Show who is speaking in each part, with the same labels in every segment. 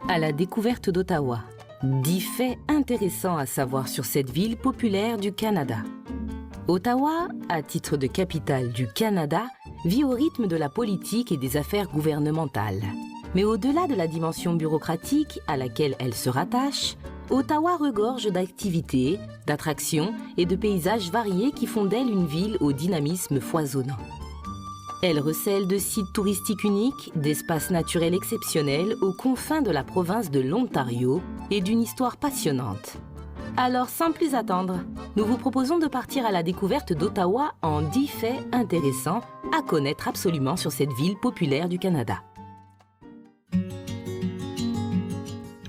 Speaker 1: À la découverte d'Ottawa. 10 faits intéressants à savoir sur cette ville populaire du Canada. Ottawa, à titre de capitale du Canada, vit au rythme de la politique et des affaires gouvernementales. Mais au-delà de la dimension bureaucratique à laquelle elle se rattache, Ottawa regorge d'activités, d'attractions et de paysages variés qui font d'elle une ville au dynamisme foisonnant. Elle recèle de sites touristiques uniques, d'espaces naturels exceptionnels aux confins de la province de l'Ontario et d'une histoire passionnante. Alors, sans plus attendre, nous vous proposons de partir à la découverte d'Ottawa en 10 faits intéressants à connaître absolument sur cette ville populaire du Canada.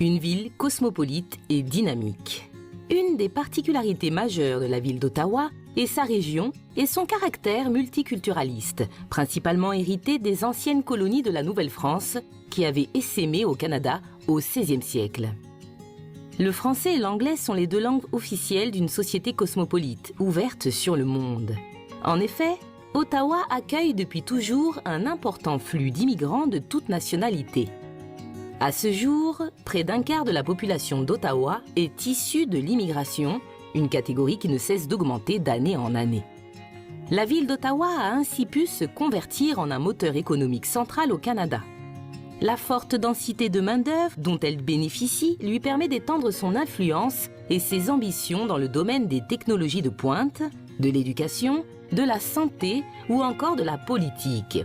Speaker 1: Une ville cosmopolite et dynamique. Une des particularités majeures de la ville d'Ottawa est sa région et son caractère multiculturaliste, principalement hérité des anciennes colonies de la Nouvelle-France qui avaient essaimé au Canada au XVIe siècle. Le français et l'anglais sont les deux langues officielles d'une société cosmopolite, ouverte sur le monde. En effet, Ottawa accueille depuis toujours un important flux d'immigrants de toute nationalité. À ce jour, près d'un quart de la population d'Ottawa est issue de l'immigration, une catégorie qui ne cesse d'augmenter d'année en année. La ville d'Ottawa a ainsi pu se convertir en un moteur économique central au Canada. La forte densité de main-d'œuvre dont elle bénéficie lui permet d'étendre son influence et ses ambitions dans le domaine des technologies de pointe, de l'éducation, de la santé ou encore de la politique.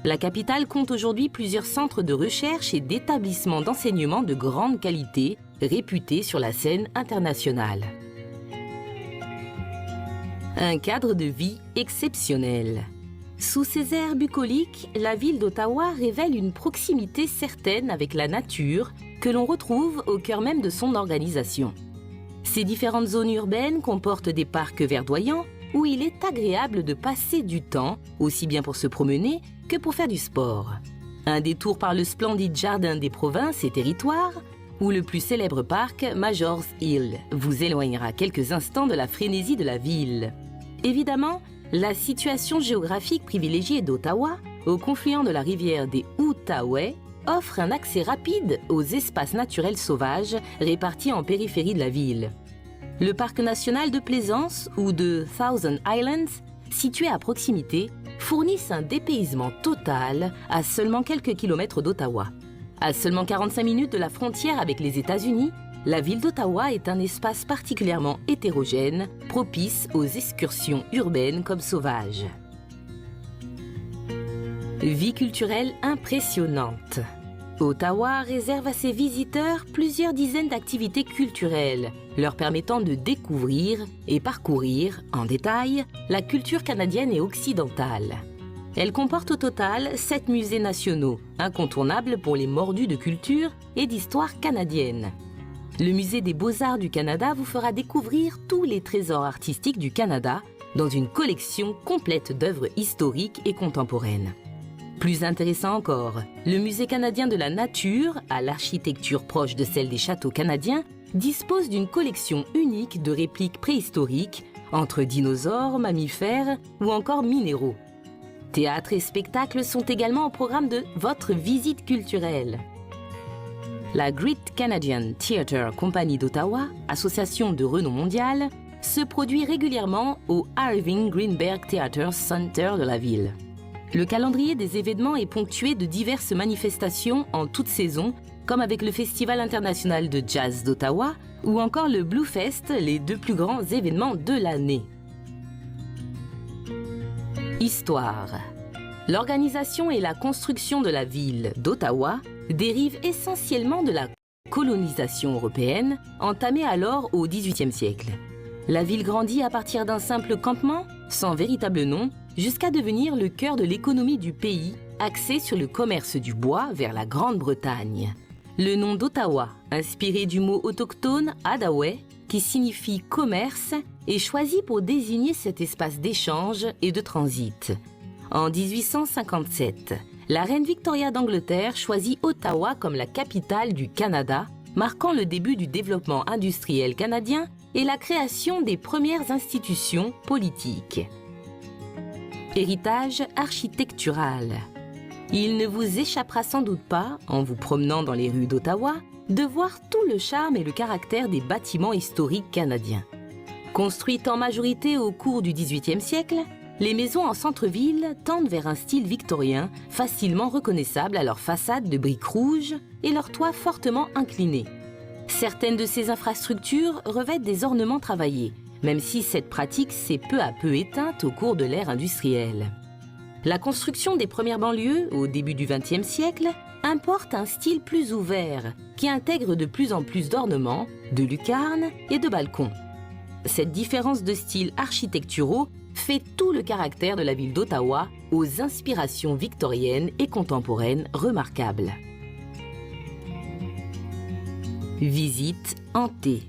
Speaker 1: La capitale compte aujourd'hui plusieurs centres de recherche et d'établissements d'enseignement de grande qualité, réputés sur la scène internationale. Un cadre de vie exceptionnel. Sous ses airs bucoliques, la ville d'Ottawa révèle une proximité certaine avec la nature que l'on retrouve au cœur même de son organisation. Ces différentes zones urbaines comportent des parcs verdoyants où il est agréable de passer du temps, aussi bien pour se promener que pour faire du sport. Un détour par le splendide jardin des provinces et territoires, ou le plus célèbre parc Major's Hill, vous éloignera quelques instants de la frénésie de la ville. Évidemment, la situation géographique privilégiée d'Ottawa, au confluent de la rivière des Outaouais, offre un accès rapide aux espaces naturels sauvages répartis en périphérie de la ville. Le parc national de Plaisance ou de Thousand Islands, situé à proximité, fournissent un dépaysement total à seulement quelques kilomètres d'Ottawa. À seulement 45 minutes de la frontière avec les États-Unis, la ville d'Ottawa est un espace particulièrement hétérogène, propice aux excursions urbaines comme sauvages. Vie culturelle impressionnante. Ottawa réserve à ses visiteurs plusieurs dizaines d'activités culturelles, leur permettant de découvrir et parcourir, en détail, la culture canadienne et occidentale. Elle comporte au total 7 musées nationaux, incontournables pour les mordus de culture et d'histoire canadienne. Le Musée des Beaux-Arts du Canada vous fera découvrir tous les trésors artistiques du Canada dans une collection complète d'œuvres historiques et contemporaines. Plus intéressant encore, le Musée canadien de la nature, à l'architecture proche de celle des châteaux canadiens, dispose d'une collection unique de répliques préhistoriques entre dinosaures, mammifères ou encore minéraux. Théâtre et spectacles sont également au programme de votre visite culturelle. La Great Canadian Theatre Company d'Ottawa, association de renom mondial, se produit régulièrement au Irving Greenberg Theatre Center de la ville. Le calendrier des événements est ponctué de diverses manifestations en toute saison, comme avec le Festival international de jazz d'Ottawa ou encore le Bluefest, les deux plus grands événements de l'année. Histoire. L'organisation et la construction de la ville d'Ottawa dérivent essentiellement de la colonisation européenne, entamée alors au XVIIIe siècle. La ville grandit à partir d'un simple campement, sans véritable nom, jusqu'à devenir le cœur de l'économie du pays, axé sur le commerce du bois vers la Grande-Bretagne. Le nom d'Ottawa, inspiré du mot autochtone Adawe, qui signifie commerce, est choisi pour désigner cet espace d'échange et de transit. En 1857, la reine Victoria d'Angleterre choisit Ottawa comme la capitale du Canada, marquant le début du développement industriel canadien et la création des premières institutions politiques. Héritage architectural. Il ne vous échappera sans doute pas, en vous promenant dans les rues d'Ottawa, de voir tout le charme et le caractère des bâtiments historiques canadiens. Construites en majorité au cours du XVIIIe siècle, les maisons en centre-ville tendent vers un style victorien facilement reconnaissable à leur façade de briques rouges et leurs toits fortement inclinés. Certaines de ces infrastructures revêtent des ornements travaillés, même si cette pratique s'est peu à peu éteinte au cours de l'ère industrielle. La construction des premières banlieues, au début du XXe siècle, importe un style plus ouvert, qui intègre de plus en plus d'ornements, de lucarnes et de balcons. Cette différence de styles architecturaux fait tout le caractère de la ville d'Ottawa, aux inspirations victoriennes et contemporaines remarquables. Visite hantée.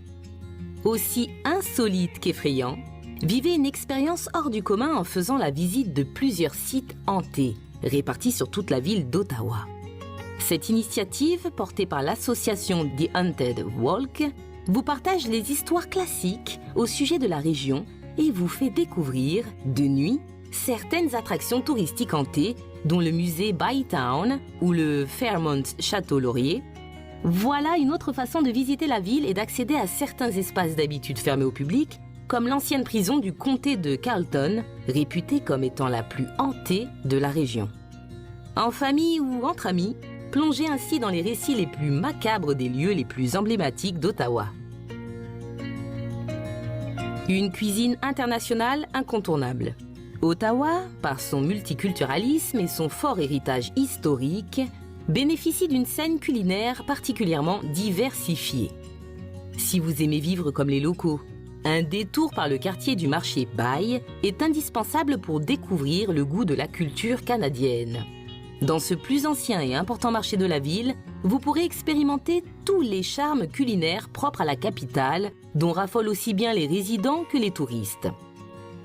Speaker 1: Aussi insolite qu'effrayant, vivez une expérience hors du commun en faisant la visite de plusieurs sites hantés, répartis sur toute la ville d'Ottawa. Cette initiative, portée par l'association The Haunted Walk, vous partage les histoires classiques au sujet de la région et vous fait découvrir, de nuit, certaines attractions touristiques hantées, dont le musée Bytown ou le Fairmont Château Laurier. Voilà une autre façon de visiter la ville et d'accéder à certains espaces d'habitude fermés au public, comme l'ancienne prison du comté de Carleton, réputée comme étant la plus hantée de la région. En famille ou entre amis, plongez ainsi dans les récits les plus macabres des lieux les plus emblématiques d'Ottawa. Une cuisine internationale incontournable. Ottawa, par son multiculturalisme et son fort héritage historique, bénéficie d'une scène culinaire particulièrement diversifiée. Si vous aimez vivre comme les locaux, un détour par le quartier du marché Bay est indispensable pour découvrir le goût de la culture canadienne. Dans ce plus ancien et important marché de la ville, vous pourrez expérimenter tous les charmes culinaires propres à la capitale, dont raffolent aussi bien les résidents que les touristes.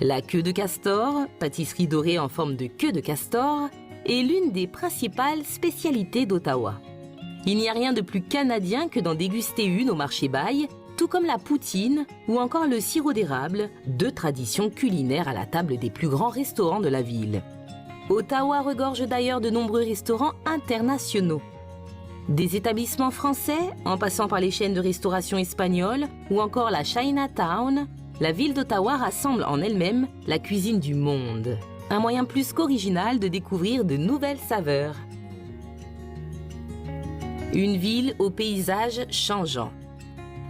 Speaker 1: La queue de castor, pâtisserie dorée en forme de queue de castor, est l'une des principales spécialités d'Ottawa. Il n'y a rien de plus canadien que d'en déguster une au marché Bay, tout comme la poutine ou encore le sirop d'érable, deux traditions culinaires à la table des plus grands restaurants de la ville. Ottawa regorge d'ailleurs de nombreux restaurants internationaux. Des établissements français, en passant par les chaînes de restauration espagnoles ou encore la Chinatown, la ville d'Ottawa rassemble en elle-même la cuisine du monde. Un moyen plus qu'original de découvrir de nouvelles saveurs. Une ville au paysage changeant.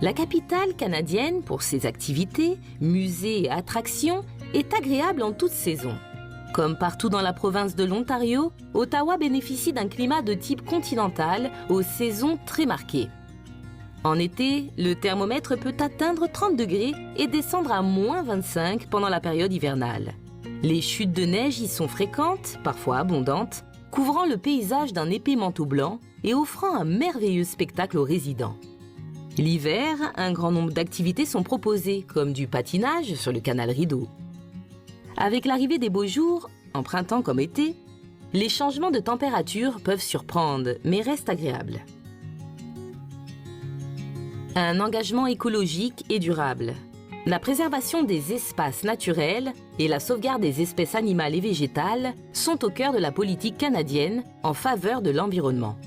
Speaker 1: La capitale canadienne, pour ses activités, musées et attractions, est agréable en toute saison. Comme partout dans la province de l'Ontario, Ottawa bénéficie d'un climat de type continental aux saisons très marquées. En été, le thermomètre peut atteindre 30 degrés et descendre à moins 25 pendant la période hivernale. Les chutes de neige y sont fréquentes, parfois abondantes, couvrant le paysage d'un épais manteau blanc et offrant un merveilleux spectacle aux résidents. L'hiver, un grand nombre d'activités sont proposées, comme du patinage sur le canal Rideau. Avec l'arrivée des beaux jours, en printemps comme été, les changements de température peuvent surprendre, mais restent agréables. Un engagement écologique et durable. La préservation des espaces naturels et la sauvegarde des espèces animales et végétales sont au cœur de la politique canadienne en faveur de l'environnement.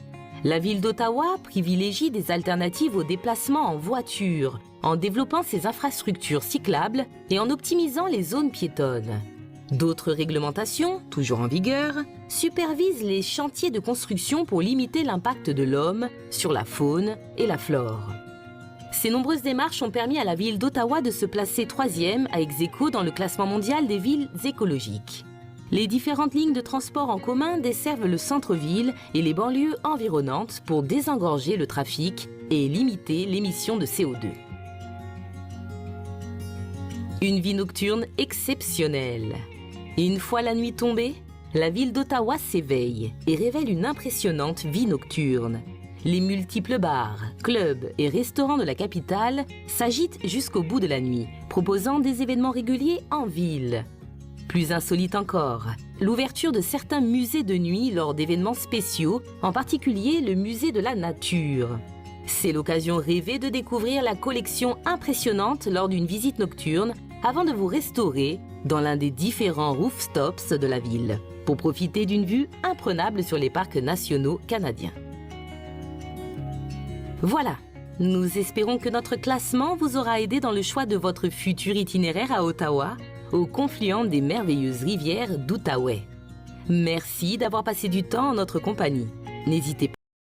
Speaker 1: La ville d'Ottawa privilégie des alternatives aux déplacements en voiture, en développant ses infrastructures cyclables et en optimisant les zones piétonnes. D'autres réglementations, toujours en vigueur, supervisent les chantiers de construction pour limiter l'impact de l'homme sur la faune et la flore. Ces nombreuses démarches ont permis à la ville d'Ottawa de se placer 3e à ex-aequo dans le classement mondial des villes écologiques. Les différentes lignes de transport en commun desservent le centre-ville et les banlieues environnantes pour désengorger le trafic et limiter l'émission de CO2. Une vie nocturne exceptionnelle. Et une fois la nuit tombée, la ville d'Ottawa s'éveille et révèle une impressionnante vie nocturne. Les multiples bars, clubs et restaurants de la capitale s'agitent jusqu'au bout de la nuit, proposant des événements réguliers en ville. Plus insolite encore, l'ouverture de certains musées de nuit lors d'événements spéciaux, en particulier le musée de la nature. C'est l'occasion rêvée de découvrir la collection impressionnante lors d'une visite nocturne avant de vous restaurer dans l'un des différents rooftops de la ville pour profiter d'une vue imprenable sur les parcs nationaux canadiens. Voilà, nous espérons que notre classement vous aura aidé dans le choix de votre futur itinéraire à Ottawa, au confluent des merveilleuses rivières d'Outaouais. Merci d'avoir passé du temps en notre compagnie. N'hésitez pas